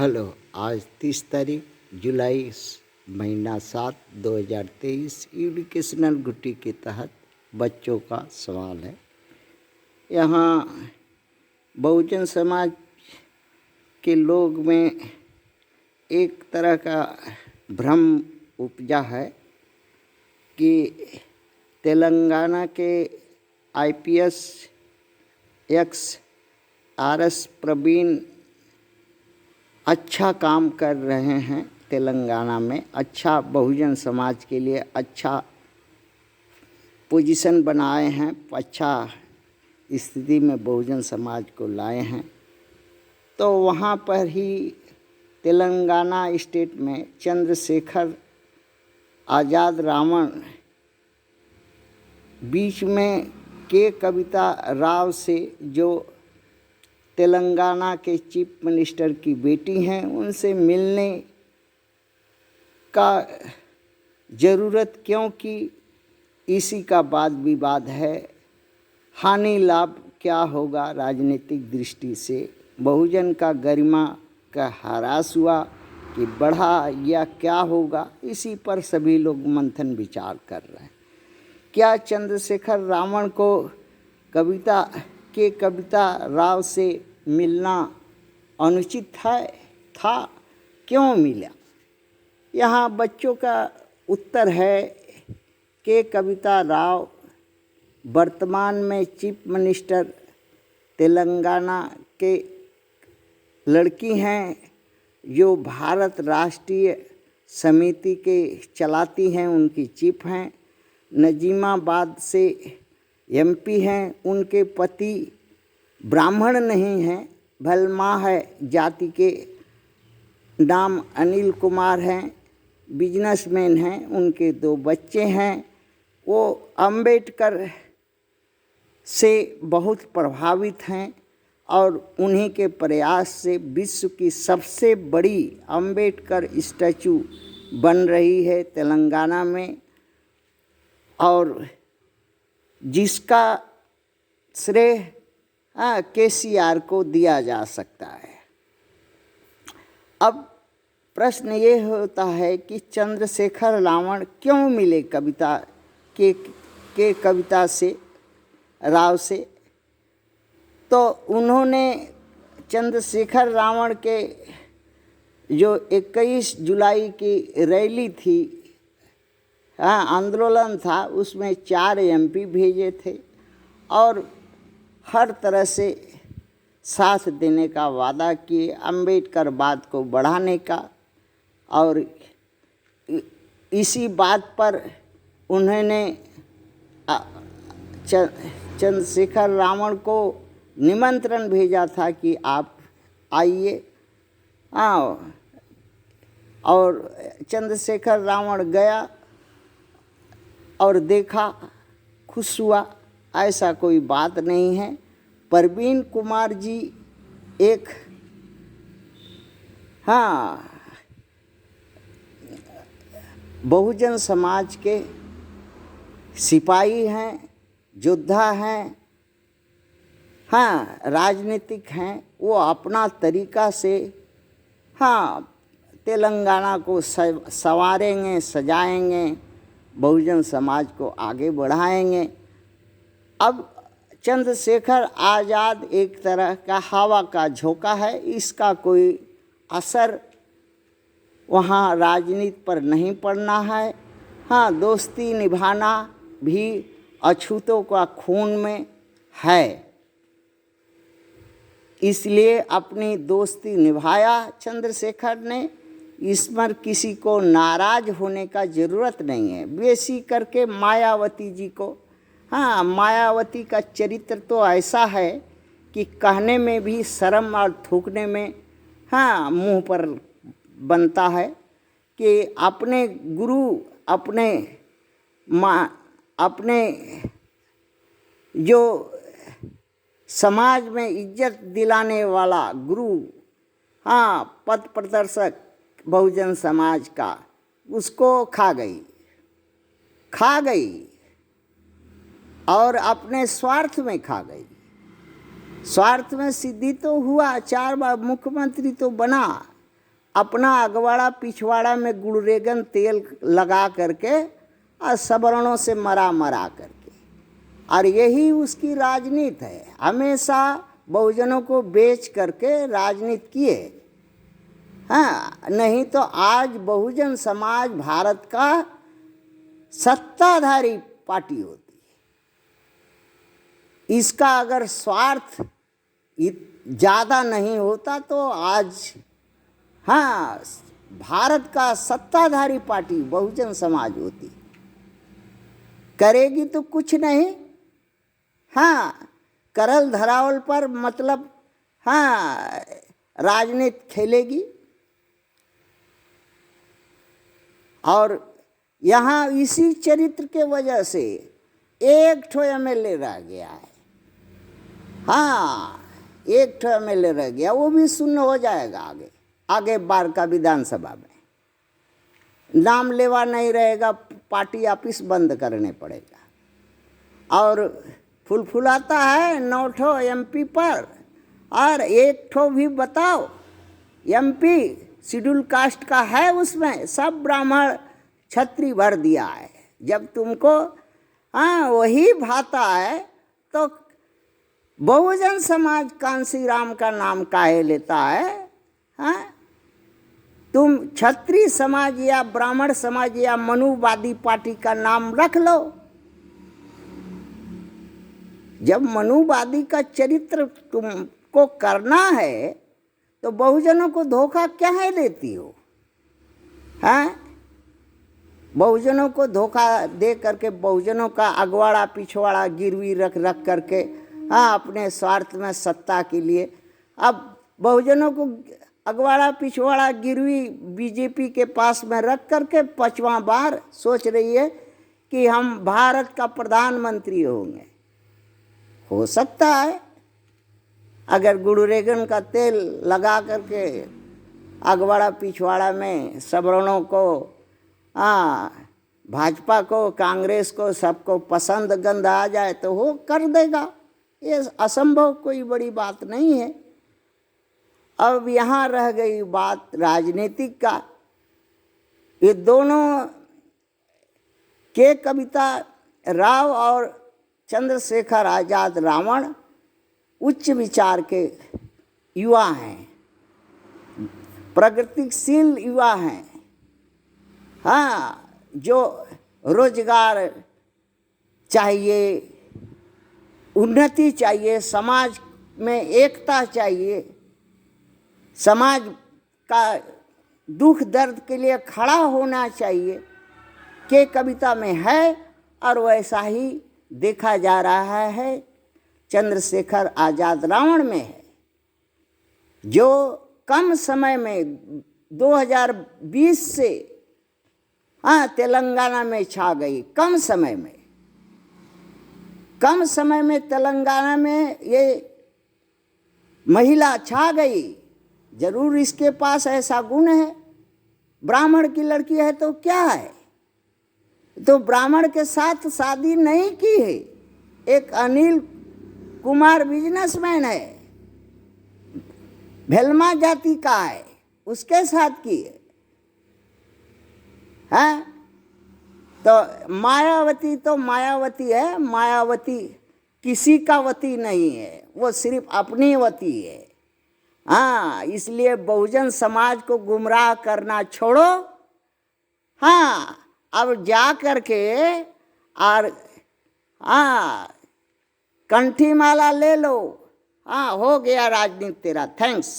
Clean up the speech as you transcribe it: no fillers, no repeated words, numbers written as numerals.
Hello. आज 30 तारीख जुलाई महीना 7 2023 एजुकेशनल गुटी के तहत बच्चों का सवाल है। यहाँ बहुजन समाज के लोग में एक तरह का भ्रम उपजा है कि तेलंगाना के आईपीएस एक्स आरएस प्रवीण अच्छा काम कर रहे हैं। तेलंगाना में अच्छा बहुजन समाज के लिए अच्छा पोजीशन बनाए हैं, अच्छा स्थिति में बहुजन समाज को लाए हैं। तो वहाँ पर ही तेलंगाना स्टेट में चंद्रशेखर आज़ाद रावण बीच में के कविता राव से जो तेलंगाना के चीफ मिनिस्टर की बेटी हैं, उनसे मिलने का ज़रूरत क्योंकि इसी का वाद विवाद है। हानि लाभ क्या होगा राजनीतिक दृष्टि से, बहुजन का गरिमा का ह्रास हुआ कि बढ़ा या क्या होगा, इसी पर सभी लोग मंथन विचार कर रहे हैं। क्या चंद्रशेखर रावण को कविता राव से मिलना अनुचित है था? क्यों मिला? यहाँ बच्चों का उत्तर है कि कविता राव वर्तमान में चीफ मिनिस्टर तेलंगाना के लड़की हैं, जो भारत राष्ट्रीय समिति के चलाती हैं, उनकी चीफ हैं। नजीमाबाद से एमपी हैं। उनके पति ब्राह्मण नहीं हैं, भलमाह जाति के नाम अनिल कुमार हैं, बिजनेसमैन हैं। उनके 2 बच्चे हैं। वो अंबेडकर से बहुत प्रभावित हैं और उन्हीं के प्रयास से विश्व की सबसे बड़ी अंबेडकर स्टैचू बन रही है तेलंगाना में, और जिसका श्रेय केसीआर को दिया जा सकता है। अब प्रश्न ये होता है कि चंद्रशेखर रावण क्यों मिले कविता से राव से? तो उन्होंने चंद्रशेखर रावण के जो 21 जुलाई की रैली थी, आंदोलन था, उसमें 4 एमपी भेजे थे और हर तरह से साथ देने का वादा किए, अम्बेडकरवाद को बढ़ाने का। और इसी बात पर उन्होंने चंद्रशेखर रावण को निमंत्रण भेजा था कि आप आइए। और चंद्रशेखर रावण गया और देखा, खुश हुआ, ऐसा कोई बात नहीं है। प्रवीण कुमार जी एक बहुजन समाज के सिपाही हैं, योद्धा हैं, राजनीतिक हैं। वो अपना तरीका से तेलंगाना को संवारेंगे, सजाएंगे, बहुजन समाज को आगे बढ़ाएंगे। अब चंद्रशेखर आज़ाद एक तरह का हवा का झोंका है, इसका कोई असर वहाँ राजनीति पर नहीं पड़ना है। दोस्ती निभाना भी अछूतों का खून में है, इसलिए अपनी दोस्ती निभाया चंद्रशेखर ने। इस पर किसी को नाराज होने का ज़रूरत नहीं है। बेसी करके मायावती जी को, मायावती का चरित्र तो ऐसा है कि कहने में भी शर्म और थूकने में मुंह पर बनता है कि अपने गुरु, अपने जो समाज में इज्जत दिलाने वाला गुरु, पथ प्रदर्शक बहुजन समाज का, उसको खा गई और अपने स्वार्थ में खा गई। स्वार्थ में सिद्धि तो हुआ, 4 बार मुख्यमंत्री तो बना, अपना अगवाड़ा पिछवाड़ा में गुड़रेगन तेल लगा करके और सवर्णों से मरा करके, और यही उसकी राजनीति है। हमेशा बहुजनों को बेच करके राजनीति किए। हाँ, नहीं तो आज बहुजन समाज भारत का सत्ताधारी पार्टी होती है। इसका अगर स्वार्थ ज़्यादा नहीं होता तो आज, हाँ, भारत का सत्ताधारी पार्टी बहुजन समाज होती। करेगी तो कुछ नहीं, हाँ, करल धरावल पर मतलब, हाँ, राजनीति खेलेगी। और यहाँ इसी चरित्र के वजह से एक ठो एमएलए रह गया है। हाँ, एक ठो एमएलए रह गया, वो भी शून्य हो जाएगा आगे बार का विधानसभा में। नाम लेवा नहीं रहेगा, पार्टी ऑफिस बंद करने पड़ेगा। और फुलफुलाता है 9 ठो एमपी पर, और एक ठो भी बताओ एमपी शेड्यूल कास्ट का है, उसमें सब ब्राह्मण छत्री भर दिया है। जब तुमको हाँ वही भाता है तो बहुजन समाज कांसी राम का नाम काहे लेता है? हाँ, तुम क्षत्रिय समाज या ब्राह्मण समाज या मनुवादी पार्टी का नाम रख लो। जब मनुवादी का चरित्र तुमको करना है तो बहुजनों को धोखा क्या है देती हो? हाँ, बहुजनों को धोखा दे करके बहुजनों का अगवाड़ा पिछवाड़ा गिरवी रख करके, हाँ, अपने स्वार्थ में सत्ता के लिए अब बहुजनों को अगवाड़ा पिछवाड़ा गिरवी बीजेपी के पास में रख करके 5वां बार सोच रही है कि हम भारत का प्रधानमंत्री होंगे। हो सकता है अगर गुड़रेगन का तेल लगा करके अगवाड़ा पिछवाड़ा में सवर्णों को, हाँ, भाजपा को, कांग्रेस को, सबको पसंद गंध आ जाए तो वो कर देगा। ये असंभव कोई बड़ी बात नहीं है। अब यहाँ रह गई बात राजनीतिक का। ये दोनों के कविता राव और चंद्रशेखर आज़ाद रावण उच्च विचार के युवा हैं, प्रगतिशील युवा हैं। हाँ, जो रोजगार चाहिए, उन्नति चाहिए, समाज में एकता चाहिए, समाज का दुख दर्द के लिए खड़ा होना चाहिए, के कविता में है। और वैसा ही देखा जा रहा है चंद्रशेखर आज़ाद रावण में है, जो कम समय में 2020 से, हाँ, तेलंगाना में छा गई। कम समय में तेलंगाना में ये महिला छा गई। जरूर इसके पास ऐसा गुण है। ब्राह्मण की लड़की है तो क्या है, तो ब्राह्मण के साथ शादी नहीं की है। एक अनिल कुमार बिजनेसमैन है, भेलमा जाति का है, उसके साथ की है। हाँ, तो मायावती है। मायावती किसी का वती नहीं है, वो सिर्फ अपनी वती है। हाँ, इसलिए बहुजन समाज को गुमराह करना छोड़ो। हाँ, अब जा करके और, हाँ, कंठी माला ले लो। हाँ, हो गया राजनीति तेरा। थैंक्स।